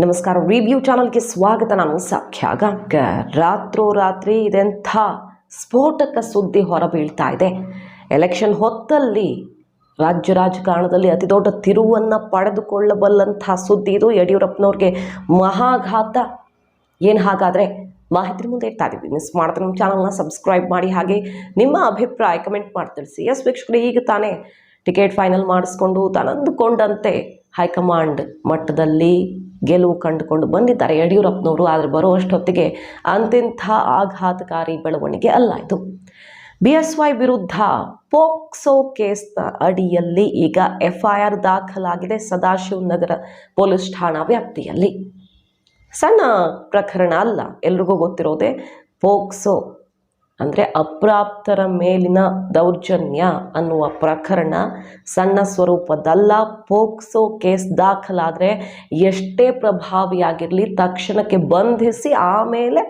ನಮಸ್ಕಾರ. ರಿವ್ಯೂ ಚಾನಲ್ಗೆ ಸ್ವಾಗತ. ನಾನು ಸೌಖ್ಯ ಗಾಂವ್ಕರ್. ರಾತ್ರೋರಾತ್ರಿ ಇದೆಂಥ ಸ್ಫೋಟಕ ಸುದ್ದಿ ಹೊರಬೀಳ್ತಾ ಇದೆ. ಎಲೆಕ್ಷನ್ ಹೊತ್ತಲ್ಲಿ ರಾಜ್ಯ ರಾಜಕಾರಣದಲ್ಲಿ ಅತಿ ದೊಡ್ಡ ತಿರುವನ್ನು ಪಡೆದುಕೊಳ್ಳಬಲ್ಲಂಥ ಸುದ್ದಿ ಇದು. ಯಡಿಯೂರಪ್ಪನವ್ರಿಗೆ ಮಹಾಘಾತ. ಏನು ಹಾಗಾದರೆ ಮಾಹಿತಿ ಮುಂದೆ ಇಡ್ತಾ ಇದ್ದೀವಿ. ಮಿಸ್ ಮಾಡಿದ್ರೆ ನಮ್ಮ ಚಾನಲ್ನ ಸಬ್ಸ್ಕ್ರೈಬ್ ಮಾಡಿ, ಹಾಗೆ ನಿಮ್ಮ ಅಭಿಪ್ರಾಯ ಕಮೆಂಟ್ ಮಾಡಿ ತಿಳಿಸಿ. ಎಸ್ ವೀಕ್ಷಕರು, ಈಗ ತಾನೇ ಟಿಕೆಟ್ ಫೈನಲ್ ಮಾಡಿಸ್ಕೊಂಡು ತಾನಂದುಕೊಂಡಂತೆ ಹೈಕಮಾಂಡ್ ಮಟ್ಟದಲ್ಲಿ ಗೆಲುವು ಕಂಡುಕೊಂಡು ಬಂದಿದ್ದಾರೆ ಯಡಿಯೂರಪ್ಪನವರು. ಆದರೆ ಬರುವಷ್ಟೊತ್ತಿಗೆ ಅಂತಿಂಥ ಆಘಾತಕಾರಿ ಬೆಳವಣಿಗೆ ಅಲ್ಲ ಇದು. BSY ವಿರುದ್ಧ ಪೋಕ್ಸೋ ಕೇಸ್ನ ಅಡಿಯಲ್ಲಿ ಈಗ FIR ದಾಖಲಾಗಿದೆ ಸದಾಶಿವನಗರ ಪೊಲೀಸ್ ಠಾಣಾ ವ್ಯಾಪ್ತಿಯಲ್ಲಿ. ಸಣ್ಣ ಪ್ರಕರಣ ಅಲ್ಲ, ಎಲ್ರಿಗೂ ಗೊತ್ತಿರೋದೆ. ಪೋಕ್ಸೋ ಅಂದರೆ ಅಪ್ರಾಪ್ತರ ಮೇಲಿನ ದೌರ್ಜನ್ಯ ಅನ್ನುವ ಪ್ರಕರಣ ಸಣ್ಣ ಸ್ವರೂಪದಲ್ಲ. ಪೋಕ್ಸೋ ಕೇಸ್ ದಾಖಲಾದರೆ ಎಷ್ಟೇ ಪ್ರಭಾವಿಯಾಗಿರಲಿ ತಕ್ಷಣಕ್ಕೆ ಬಂಧಿಸಿ ಆಮೇಲೆ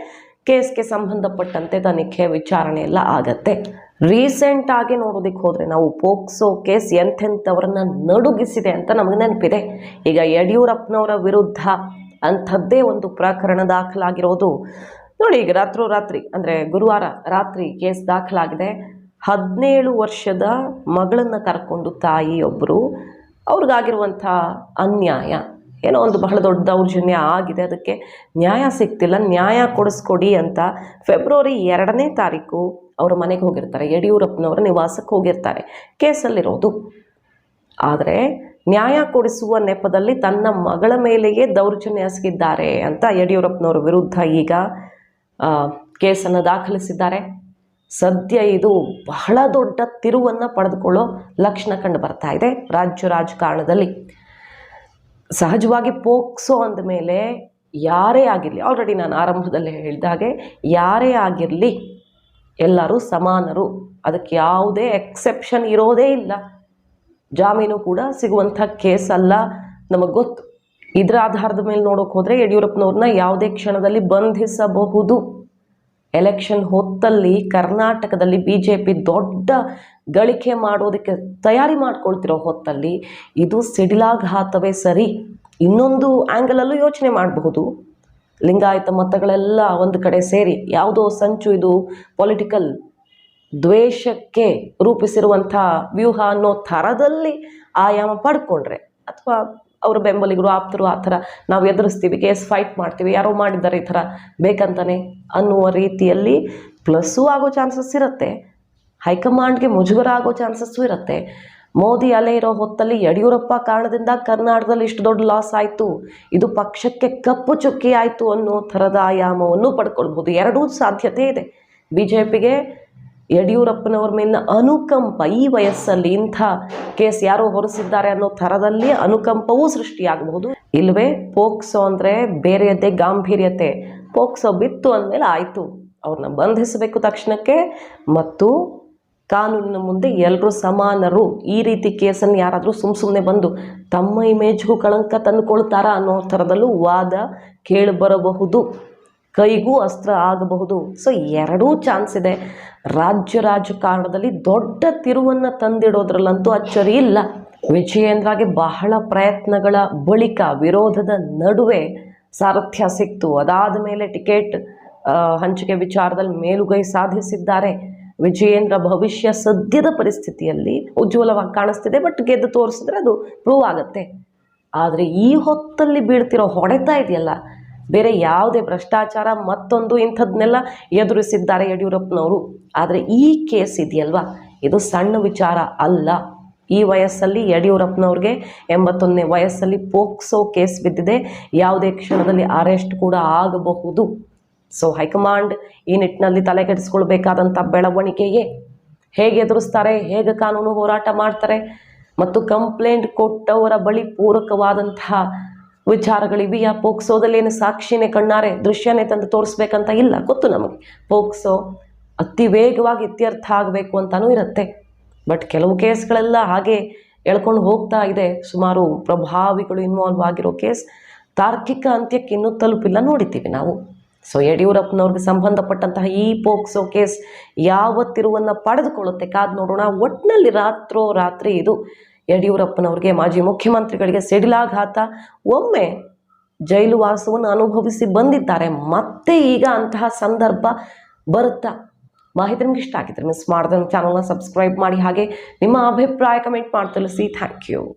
ಕೇಸ್ಗೆ ಸಂಬಂಧಪಟ್ಟಂತೆ ತನಿಖೆ ವಿಚಾರಣೆ ಎಲ್ಲ ಆಗತ್ತೆ. ರೀಸೆಂಟಾಗಿ ನೋಡೋದಕ್ಕೆ ಹೋದರೆ ನಾವು ಪೋಕ್ಸೋ ಕೇಸ್ ಎಂಥೆಂಥವ್ರನ್ನ ನಡುಗಿಸಿದೆ ಅಂತ ನಮಗೆ ನೆನಪಿದೆ. ಈಗ ಯಡಿಯೂರಪ್ಪನವರ ವಿರುದ್ಧ ಅಂಥದ್ದೇ ಒಂದು ಪ್ರಕರಣ ದಾಖಲಾಗಿರೋದು ನೋಡಿ. ಈಗ ರಾತ್ರೋರಾತ್ರಿ ಅಂದರೆ ಗುರುವಾರ ರಾತ್ರಿ ಕೇಸ್ ದಾಖಲಾಗಿದೆ. 17 ವರ್ಷದ ಮಗಳನ್ನು ಕರ್ಕೊಂಡು ತಾಯಿಯೊಬ್ಬರು, ಅವ್ರಿಗಾಗಿರುವಂಥ ಅನ್ಯಾಯ, ಏನೋ ಒಂದು ಬಹಳ ದೊಡ್ಡ ದೌರ್ಜನ್ಯ ಆಗಿದೆ, ಅದಕ್ಕೆ ನ್ಯಾಯ ಸಿಗ್ತಿಲ್ಲ, ನ್ಯಾಯ ಕೊಡಿಸ್ಕೊಡಿ ಅಂತ ಫೆಬ್ರವರಿ 2ನೇ ತಾರೀಕು ಅವರ ಮನೆಗೆ ಹೋಗಿರ್ತಾರೆ. ಯಡಿಯೂರಪ್ಪನವರ ನಿವಾಸಕ್ಕೆ ಹೋಗಿರ್ತಾರೆ ಕೇಸಲ್ಲಿರೋದು. ಆದರೆ ನ್ಯಾಯ ಕೊಡಿಸುವ ನೆಪದಲ್ಲಿ ತನ್ನ ಮಗಳ ಮೇಲೆಯೇ ದೌರ್ಜನ್ಯ ಎಸಗಿದ್ದಾರೆ ಅಂತ ಯಡಿಯೂರಪ್ಪನವರ ವಿರುದ್ಧ ಈಗ ಕೇಸನ್ನು ದಾಖಲಿಸಿದ್ದಾರೆ. ಸದ್ಯ ಇದು ಬಹಳ ದೊಡ್ಡ ತಿರುವನ್ನು ಪಡೆದುಕೊಳ್ಳೋ ಲಕ್ಷಣ ಕಂಡು ಬರ್ತಾ ಇದೆ ರಾಜ್ಯ ರಾಜಕಾರಣದಲ್ಲಿ. ಸಹಜವಾಗಿ ಪೋಕ್ಸೋ ಅಂದ ಮೇಲೆ ಯಾರೇ ಆಗಿರಲಿ, ಆಲ್ರೆಡಿ ನಾನು ಆರಂಭದಲ್ಲಿ ಹೇಳಿದ ಹಾಗೆ ಯಾರೇ ಆಗಿರಲಿ ಎಲ್ಲರೂ ಸಮಾನರು, ಅದಕ್ಕೆ ಯಾವುದೇ ಎಕ್ಸೆಪ್ಷನ್ ಇರೋದೇ ಇಲ್ಲ. ಜಾಮೀನು ಕೂಡ ಸಿಗುವಂಥ ಕೇಸ್ ಅಲ್ಲ, ನಮಗೆ ಗೊತ್ತು. ಇದರ ಆಧಾರದ ಮೇಲೆ ನೋಡೋಕೆ ಹೋದರೆ ಯಡಿಯೂರಪ್ಪನವ್ರನ್ನ ಯಾವುದೇ ಕ್ಷಣದಲ್ಲಿ ಬಂಧಿಸಬಹುದು. ಎಲೆಕ್ಷನ್ ಹೊತ್ತಲ್ಲಿ ಕರ್ನಾಟಕದಲ್ಲಿ BJP ದೊಡ್ಡ ಗಳಿಕೆ ಮಾಡೋದಕ್ಕೆ ತಯಾರಿ ಮಾಡ್ಕೊಳ್ತಿರೋ ಹೊತ್ತಲ್ಲಿ ಇದು ಸಿಡಿಲಾಘಾತವೇ ಸರಿ. ಇನ್ನೊಂದು ಆ್ಯಂಗಲಲ್ಲೂ ಯೋಚನೆ ಮಾಡಬಹುದು. ಲಿಂಗಾಯತ ಮತಗಳೆಲ್ಲ ಒಂದು ಕಡೆ ಸೇರಿ ಯಾವುದೋ ಸಂಚು, ಇದು ಪೊಲಿಟಿಕಲ್ ದ್ವೇಷಕ್ಕೆ ರೂಪಿಸಿರುವಂಥ ವ್ಯೂಹ ಅನ್ನೋ ಥರದಲ್ಲಿ ಆಯಾಮ ಪಡ್ಕೊಂಡ್ರೆ, ಅಥವಾ ಅವರ ಬೆಂಬಲಿಗರು ಆಪ್ತರು ಆ ಥರ ನಾವು ಎದುರಿಸ್ತೀವಿ, ಕೇಸ್ ಫೈಟ್ ಮಾಡ್ತೀವಿ, ಯಾರೋ ಮಾಡಿದ್ದಾರೆ ಈ ಥರ ಬೇಕಂತಾನೆ ಅನ್ನುವ ರೀತಿಯಲ್ಲಿ ಪ್ಲಸ್ಸು ಆಗೋ ಚಾನ್ಸಸ್ ಇರುತ್ತೆ. ಹೈಕಮಾಂಡ್ಗೆ ಮುಜುಗರ ಆಗೋ ಚಾನ್ಸಸ್ಸು ಇರುತ್ತೆ. ಮೋದಿ ಅಲೆ ಇರೋ ಹೊತ್ತಲ್ಲಿ ಯಡಿಯೂರಪ್ಪ ಕಾರಣದಿಂದ ಕರ್ನಾಟಕದಲ್ಲಿ ಇಷ್ಟು ದೊಡ್ಡ ಲಾಸ್ ಆಯಿತು, ಇದು ಪಕ್ಷಕ್ಕೆ ಕಪ್ಪು ಚುಕ್ಕಿ ಆಯಿತು ಅನ್ನೋ ಥರದ ಆಯಾಮವನ್ನು ಪಡ್ಕೊಳ್ಬೋದು. ಎರಡೂ ಸಾಧ್ಯತೆ ಇದೆ. BJPಗೆ ಯಡಿಯೂರಪ್ಪನವ್ರ ಮೇಲಿನ ಅನುಕಂಪ, ಈ ವಯಸ್ಸಲ್ಲಿ ಇಂಥ ಕೇಸ್ ಯಾರೋ ಹೊರಿಸಿದ್ದಾರೆ ಅನ್ನೋ ಥರದಲ್ಲಿ ಅನುಕಂಪವೂ ಸೃಷ್ಟಿಯಾಗಬಹುದು. ಇಲ್ಲವೇ ಪೋಕ್ಸೋ ಅಂದರೆ ಬೇರೆಯದ್ದೇ ಗಾಂಭೀರ್ಯತೆ. ಪೋಕ್ಸೋ ಬಿತ್ತು ಅಂದಮೇಲೆ ಆಯಿತು, ಅವ್ರನ್ನ ಬಂಧಿಸಬೇಕು ತಕ್ಷಣಕ್ಕೆ, ಮತ್ತು ಕಾನೂನಿನ ಮುಂದೆ ಎಲ್ಲರೂ ಸಮಾನರು. ಈ ರೀತಿ ಕೇಸನ್ನು ಯಾರಾದರೂ ಸುಮ್ಮನೆ ಬಂದು ತಮ್ಮ ಇಮೇಜ್ಗೂ ಕಳಂಕ ತಂದುಕೊಳ್ತಾರಾ ಅನ್ನೋ ಥರದಲ್ಲೂ ವಾದ ಕೇಳಿಬರಬಹುದು, ಕೈಗೂ ಅಸ್ತ್ರ ಆಗಬಹುದು. ಸೊ ಎರಡೂ ಚಾನ್ಸ್ ಇದೆ. ರಾಜ್ಯ ರಾಜಕಾರಣದಲ್ಲಿ ದೊಡ್ಡ ತಿರುವನ್ನು ತಂದಿಡೋದ್ರಲ್ಲಂತೂ ಅಚ್ಚರಿ ಇಲ್ಲ. ವಿಜಯೇಂದ್ರಗೆ ಬಹಳ ಪ್ರಯತ್ನಗಳ ಬಳಿಕ ವಿರೋಧದ ನಡುವೆ ಸಾರಥ್ಯ ಸಿಕ್ತು. ಅದಾದ ಮೇಲೆ ಟಿಕೆಟ್ ಹಂಚಿಕೆ ವಿಚಾರದಲ್ಲಿ ಮೇಲುಗೈ ಸಾಧಿಸಿದ್ದಾರೆ. ವಿಜಯೇಂದ್ರ ಭವಿಷ್ಯ ಸದ್ಯದ ಪರಿಸ್ಥಿತಿಯಲ್ಲಿ ಉಜ್ವಲವಾಗಿ ಕಾಣಿಸ್ತಿದೆ. ಬಟ್ ಗೆದ್ದು ತೋರಿಸಿದ್ರೆ ಅದು ಪ್ರೂವ್ ಆಗುತ್ತೆ. ಆದರೆ ಈ ಹೊತ್ತಲ್ಲಿ ಬೀಳ್ತಿರೋ ಹೊಡೆತ ಇದೆಯಲ್ಲ, ಬೇರೆ ಯಾವುದೇ ಭ್ರಷ್ಟಾಚಾರ ಮತ್ತೊಂದು ಇಂಥದ್ದನ್ನೆಲ್ಲ ಎದುರಿಸಿದ್ದಾರೆ ಯಡಿಯೂರಪ್ಪನವರು. ಆದರೆ ಈ ಕೇಸ್ ಇದೆಯಲ್ವಾ, ಇದು ಸಣ್ಣ ವಿಚಾರ ಅಲ್ಲ. ಈ ವಯಸ್ಸಲ್ಲಿ ಯಡಿಯೂರಪ್ಪನವ್ರಿಗೆ 81ನೇ ವಯಸ್ಸಲ್ಲಿ ಪೋಕ್ಸೋ ಕೇಸ್ ಬಿದ್ದಿದೆ. ಯಾವುದೇ ಕ್ಷಣದಲ್ಲಿ ಅರೆಸ್ಟ್ ಕೂಡ ಆಗಬಹುದು. ಸೊ ಹೈಕಮಾಂಡ್ ಈ ನಿಟ್ಟಿನಲ್ಲಿ ತಲೆಕೆಡಿಸ್ಕೊಳ್ಬೇಕಾದಂಥ ಬೆಳವಣಿಗೆಯೇ. ಹೇಗೆ ಎದುರಿಸ್ತಾರೆ, ಹೇಗೆ ಕಾನೂನು ಹೋರಾಟ ಮಾಡ್ತಾರೆ, ಮತ್ತು ಕಂಪ್ಲೇಂಟ್ ಕೊಟ್ಟವರ ಬಳಿ ಪೂರಕವಾದಂತಹ ವಿಚಾರಗಳಿವೆಯಾ? ಪೋಕ್ಸೋದಲ್ಲಿ ಏನು ಸಾಕ್ಷಿನೇ ಕಣ್ಣಾರೆ ದೃಶ್ಯನೇ ತಂದು ತೋರಿಸ್ಬೇಕಂತ ಇಲ್ಲ, ಗೊತ್ತು ನಮಗೆ. ಪೋಕ್ಸೋ ಅತಿ ವೇಗವಾಗಿ ಇತ್ಯರ್ಥ ಆಗಬೇಕು ಅಂತಲೂ ಇರುತ್ತೆ. ಬಟ್ ಕೆಲವು ಕೇಸ್ಗಳೆಲ್ಲ ಹಾಗೆ ಎಳ್ಕೊಂಡು ಹೋಗ್ತಾ ಇದೆ. ಸುಮಾರು ಪ್ರಭಾವಿಗಳು ಇನ್ವಾಲ್ವ್ ಆಗಿರೋ ಕೇಸ್ ತಾರ್ಕಿಕ ಅಂತ್ಯಕ್ಕೆ ಇನ್ನೂ ತಲುಪಿಲ್ಲ, ನೋಡಿದ್ದೀವಿ ನಾವು. ಸೊ ಯಡಿಯೂರಪ್ಪನವ್ರಿಗೆ ಸಂಬಂಧಪಟ್ಟಂತಹ ಈ ಪೋಕ್ಸೋ ಕೇಸ್ ಯಾವ ತಿರುವನ್ನು ಪಡೆದುಕೊಳ್ಳುತ್ತೆ ಕಾದು ನೋಡೋಣ. ಒಟ್ಟಿನಲ್ಲಿ ರಾತ್ರೋರಾತ್ರಿ ಇದು ಯಡಿಯೂರಪ್ಪನವ್ರಿಗೆ, ಮಾಜಿ ಮುಖ್ಯಮಂತ್ರಿಗಳಿಗೆ ಸಿಡಿಲಾಘಾತ. ಒಮ್ಮೆ ಜೈಲು ವಾಸವನ್ನು ಅನುಭವಿಸಿ ಬಂದಿದ್ದಾರೆ. ಮತ್ತೆ ಈಗ ಅಂತಹ ಸಂದರ್ಭ ಬರುತ್ತಾ? ಮಾಹಿತಿ ನಿಮ್ಗೆ ಇಷ್ಟ ಆಗಿದ್ರೆ ಮಿಸ್ ಮಾಡಿದ್ರೆ ಚಾನಲ್ನ ಸಬ್ಸ್ಕ್ರೈಬ್ ಮಾಡಿ, ಹಾಗೆ ನಿಮ್ಮ ಅಭಿಪ್ರಾಯ ಕಮೆಂಟ್ ಮಾಡಿ ತಿಳಿಸಿ. Thank you.